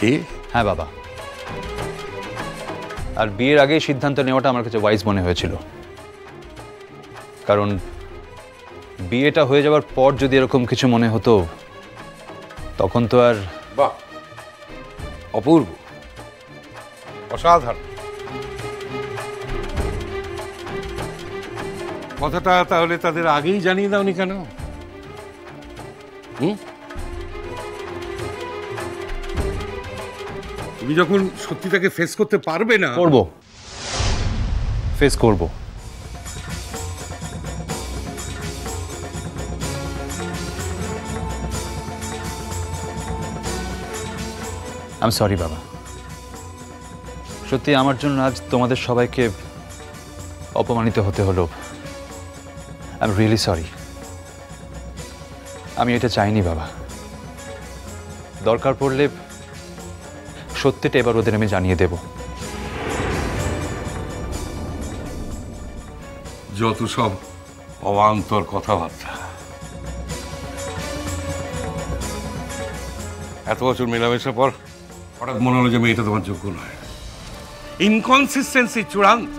কি? হ্যাঁ বাবা, আর বিয়ের আগেই সিদ্ধান্ত নেওয়াটা আমার কাছে ওয়াইজ মনে হয়েছিল, কারণ বিয়েটা হয়ে যাওয়ার পর যদি এরকম কিছু মনে হতো তখন তো আর। বাহ, অপূর্ব, অসাধারণ। কথাটা তাহলে তাদের আগেই জানিয়ে দাওনি কেন? তুমি যখন সত্যিটাকে ফেস করতে পারবে না। করব, ফেস করব। আই এম সরি বাবা, সত্যি আমার জন্য আজ তোমাদের সবাইকে অপমানিত হতে হলো। I am really sorry. আমি এটা চাইনি বাবা। দরকার পড়লে সত্যিটা এবার ওদের আমি জানিয়ে দেব। যত সব অবান্তর কথাবার্তা। এত বছর মেলামেশার পর হঠাৎ মনে হলো যে মেয়েটা তোমার যোগ্য নয়। ইনকনসিস্টেন্সি চূড়ান্ত।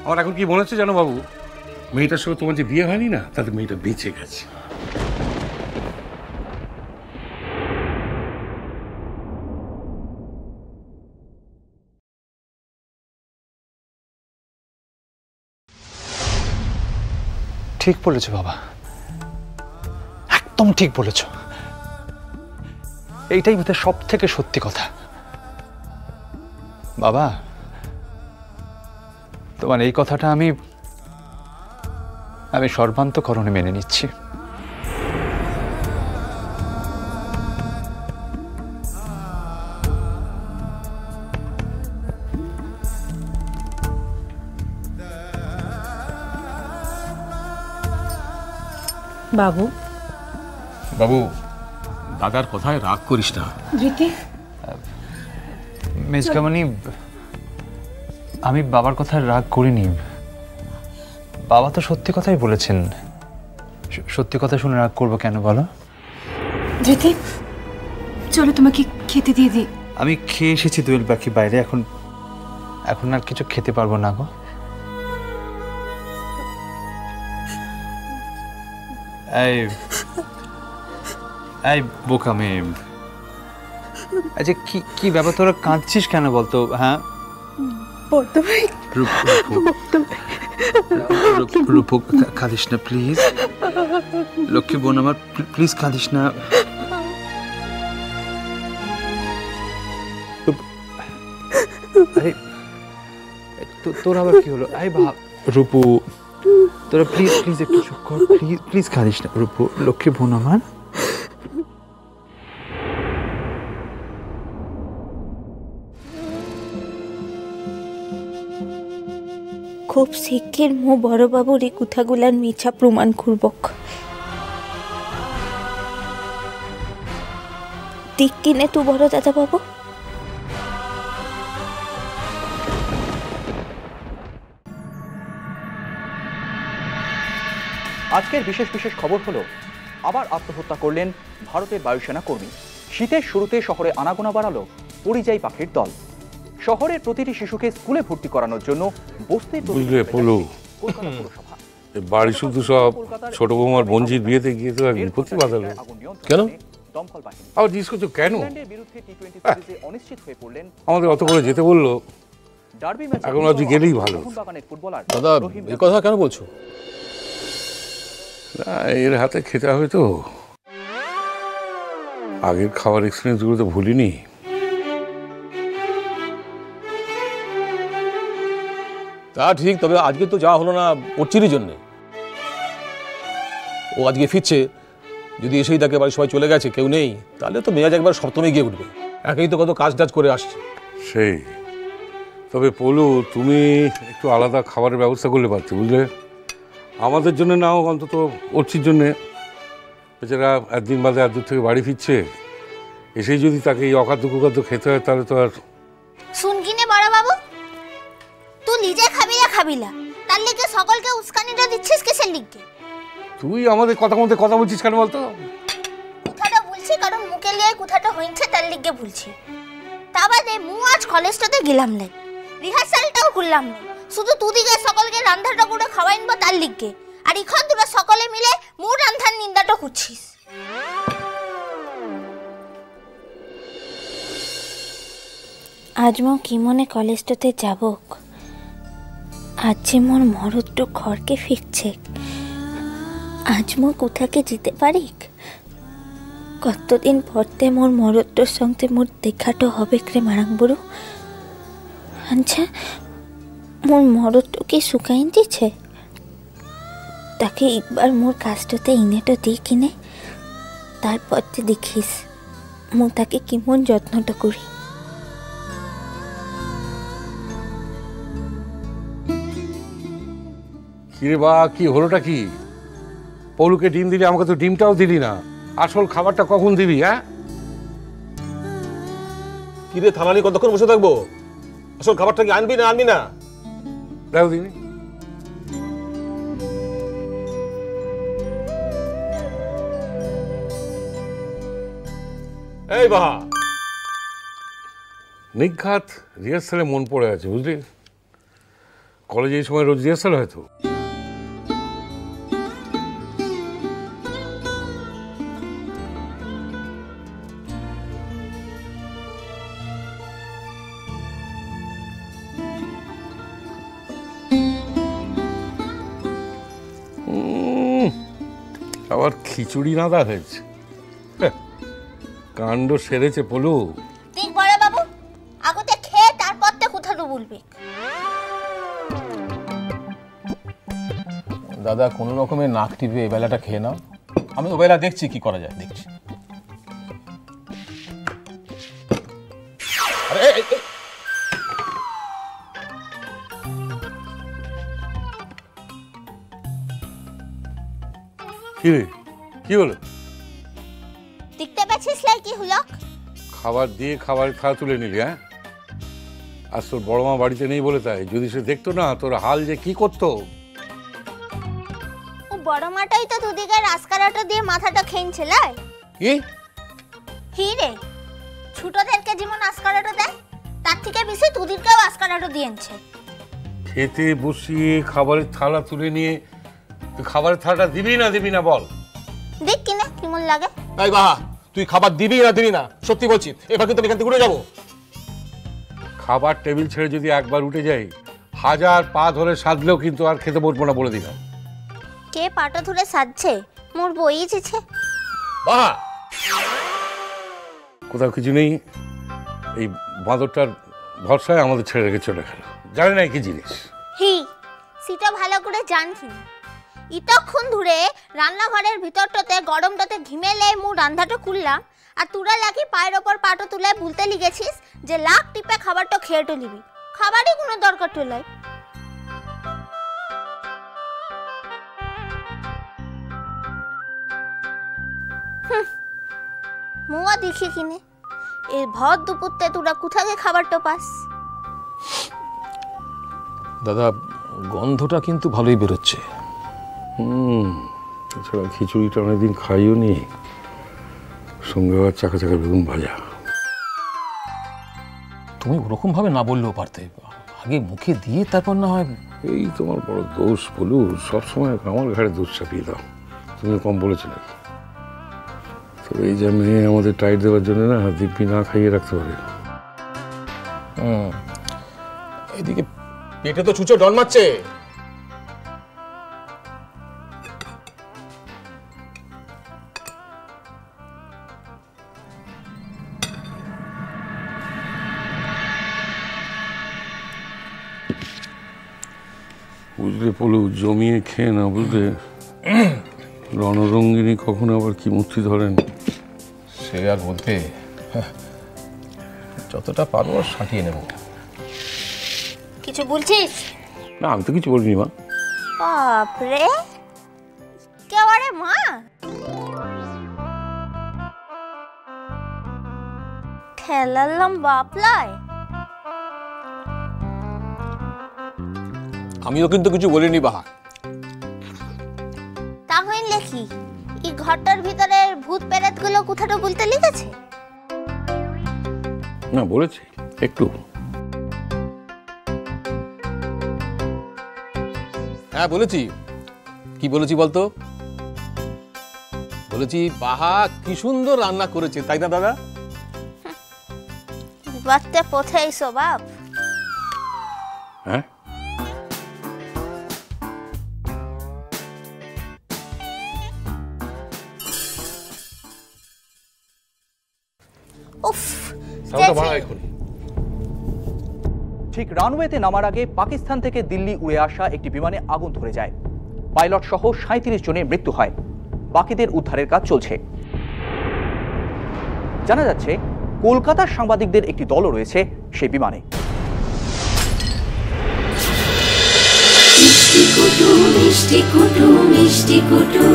আমার এখন কি মনে হচ্ছে জানো বাবু, মেয়েটার সঙ্গে তোমার যে বিয়ে হয়নি না, তাতে মেয়েটা বেঁচে গেছে। ঠিক বলেছ বাবা, একদম ঠিক বলেছ। এইটাই বোধহয় সব থেকে সত্যি কথা। বাবা, তোমার এই কথাটা আমি সর্বান্তকরণে মেনে নিচ্ছি। বাবু, বাবু, দাদার কথায় রাগ করিস না। মেজকামণি, আমি বাবার কথায় রাগ করিনি। বাবা তো সত্যি কথাই বলেছেন। সত্যি কথা শুনে রাগ করবো কেন বলো? ধৃতি, চলো তোমাকে খেতে দিয়ে দিই। আমি খেয়ে এসেছি দোয়েল পাখি বাইরে, এখন আর কিছু খেতে পারবো না গো। এই বোকা মেয়ে, আচ্ছা কি ব্যাপার, তোরা কাঁদছিস কেন বলতো? হ্যাঁ রূপক, কাঁদিস না প্লিজ। লক্ষ্মী বোন আমার, প্লিজ কাঁদিস না। তোর আবার কি হলো? রূপু, তোরা প্লিজ একটু চুপ কর, প্লিজ কাঁদিস না রূপু, লক্ষ্মী বোন আমার। খুব শিগগির মো বড়বাবুর এই কথাগুলার মিছা প্রমাণ করবক। দিক কিনে তু বড় দাদা বাবু। আজকের বিশেষ খবর হলো, আবার আত্মহত্যা করলেন ভারতের বায়ুসেনা কর্মী। শীতের শুরুতে শহরে আনাগোনা বাড়ালো পরিযায়ী পাখির দল। শহরের প্রতিটি শিশুকে স্কুলে ভর্তি করানোর জন্য বাড়ি শুধু সব ছোট বৌমার বঞ্জির বিয়েতে গিয়ে তো এক বিপত্তি বাঁধালো। কেন আবার জিজ্ঞেস করছো কেন? আমাদের অত করে যেতে বললো, এখন আজ গেলেই ভালো। দাদা, এই কথা কেন বলছো? না, এর হাতে খেতে হবে তো। আগের খাবার এক্সপিরিয়েন্স গুলো তো ভুলিনি। তা ঠিক, তবে আজকে তো যাওয়া হলো না ওর চিরির জন্যে। ও আজকে ফিরছে, যদি এসেই তাকে বাড়ির সবাই চলে গেছে, কেউ নেই, তাহলে তো মেজাজ একবার সপ্তমে গিয়ে উঠবে। একেই তো কত কাজ টাজ করে আসছে। সেই, তবে পলু, তুমি একটু আলাদা খাবারের ব্যবস্থা করলে পারছো, বুঝলে? আমাদের জন্য নাও, অন্তত ওরচির জন্যে। বেচারা একদিন বাদে এক দূর থেকে বাড়ি ফিরছে, এসেই যদি তাকে এই অখাদ্য কুখাদ্য খেতে হয়, তাহলে তো আর। শুন কিনে বড় বাবু, তুই নিজে খাবিলা, তার লিগে সকলকে উস্কানিটা দিচ্ছিস কিসের লিগে? তুই আমাদের কথা মধ্যে কথা বলছিস কেন বলতো? হয়েছে তার লিগে ভুলছি। তা বাদে মু আজ কলেজটাতে গেলাম নাই, রিহার্সালটাও করলাম না, শুধু দুদিকে সকলকে রান্ধাটা করে খাওয়াইনব তার লিগে। আর এখন তোরা সকলে মিলে মু রান্ধার নিন্দাটা করছিস। আজ মো কি মনে কলেজটাতে যাবক, আজ যে মোর মরদটু ঘরকে ফিরছে, আজ মো কোথাকে যেতে পারি। কতদিন পরতে মোর মরদটোর সঙ্গে মোর দেখাটো হবে রে মারাং বুড়ো। আচ্ছা মোর মরদটো কি শুকাইন দিছে, তাকে একবার মোর কাজটাতে ইনেটো দিই কিনে, তারপর দেখিস মো তাকে কেমন যত্নটা করি। কিরে বা, কি হলোটা কি? পৌলুকে ডিম দিলি, আমাকে তো ডিমটাও দিলি না। আসল খাবারটা কখন দিবি? হ্যাঁ, কিরে থানানি কতক্ষণ বসে থাকবো? আসল খাবারটা কি আনবি না আনবি না? দেখো দিনি। এই বাহা, নিঘাত রিহার্সালে মন পড়ে আছে, বুঝলি? কলেজে এই সময় রোজ রিহার্সাল হয়তো। আবার খিচুড়ি রাঁধা হয়েছে, কাণ্ড সেরেছে পলু। ঠিক বড় বাবু, আগতে খেয়ে তারপর তে কোথাও বলবি। দাদা কোনো রকমের নাক টিপে এই বেলাটা খেয়ে নাও, আমি ও বেলা দেখছি কি করা যায়, দেখছি। আরে কি রে, কি হলো? দেখতে পাচ্ছিস লাই কি হলো? খাবার দিয়ে খাবারের থালা তুলে নিলি? হ্যাঁ, আজ তোর বড় মা বাড়িতে নেই বলে তাই। যদি সে দেখতো না তোর হাল যে কি করতো। ও বড় মাটাই তো দুদিকে রাস্কারাটা দিয়ে মাথাটা খেয়েছে লাই। কি হি রে, ছোটদেরকে যেমন আসকারাটা দেয় তার থেকে বেশি দুদিকেও আসকারাটা দিয়েছে। খেতে বসিয়ে খাবারের থালা তুলে নিয়ে তুই খাবারের থালাটা দিবি না বল? দেখ কিনা কেমন লাগে। এই বাহা, তুই খাবার দিবি না দিবি না সত্যি বলছি, এবার কিন্তু আমি এখান থেকে উঠে যাবো। খাবার টেবিল ছেড়ে যদি একবার উঠে যাই, 1000 পা ধরে সাধলেও কিন্তু আর খেতে বসবো না বলে দিলাম। কে পাটা ধরে সাজছে? মোর বই যেছে। বাহা, কোথাও কিছু নেই, এই বাঁদরটার ভরসায় আমাদের ছেড়ে রেখে চলে গেল। জানি না কি জিনিস। হি, সেটা ভালো করে জানছি। ইতক্ষণ ধরে রান্নাঘরের ভিতরটাতে গরমটাতে ঘিমেলে মু রান্নাটা করলাম, আর তুরা লাগি পায়ের ওপর পাটো তুলে ভুলতে লিগেছিস যে লাখ টিপে খাবারটা খেয়ে টলিবি। খাবারই কোনো দরকার টলাই। মুয়া দেখি কিনে এই ভর দুপুরতে তোরা কোথাকে খাবারটা পাস? দাদা গন্ধটা কিন্তু ভালোই বেরোচ্ছে। এছাড়া খিচুড়িটা অনেকদিন খাইও নি, সঙ্গে আবার চাকা চাকা বেগুন ভাজা। তুমি ওরকম ভাবে না বললেও পারতে, আগে মুখে দিয়ে তারপর না হয়। এই তোমার বড় দোষ বলু, সবসময় আমার ঘাড়ে দোষ চাপিয়ে দাও। তুমি কম বলেছো নাকি? তো এই যে মেয়ে আমাদের টাইট দেওয়ার জন্য না দিব্যি না খাইয়ে রাখতে পারে। এদিকে পেটে তো ছুঁচো জন্মাচ্ছে। বুঝলে পলু, জমিয়ে খেয়ে না বুঝলে, রণরঙ্গিনী কখনো আবার কি মূর্তি ধরেন। সে আর বলতে, যতটা পারবো সাঁটিয়ে নেব। কিছু বলছিস? না, আমি তো কিছু বলিনি মা। বাপরে, কেবারে মা খেলালাম বাপলায়। আমিও কিন্তু কিছু বলিনি বাহা। তাহলে কি এই ঘরটার ভিতরে ভূত প্রেত গুলো কোথাটা বলতে লিখেছে? না বলেছি একটু। হ্যাঁ বলেছি। কি বলেছি বলতো? বলেছি বাহা কি সুন্দর রান্না করেছে, তাই না দাদা? বাচ্চা কোথায় স্বভাব? হ্যাঁ উফ, সাউন্ডটা বাড়া এখন। ঠিক রানওয়েতে নামার আগে পাকিস্তান থেকে দিল্লি উড়ে আসা একটি বিমানে আগুন ধরে যায়। পাইলট সহ 37 জনের মৃত্যু হয়। বাকিদের উদ্ধারের কাজ চলছে। জানা যাচ্ছে কলকাতার সাংবাদিকদের একটি দলও রয়েছে সেই বিমানে। মিষ্টি কুটু মিষ্টি কুটু মিষ্টি কুটু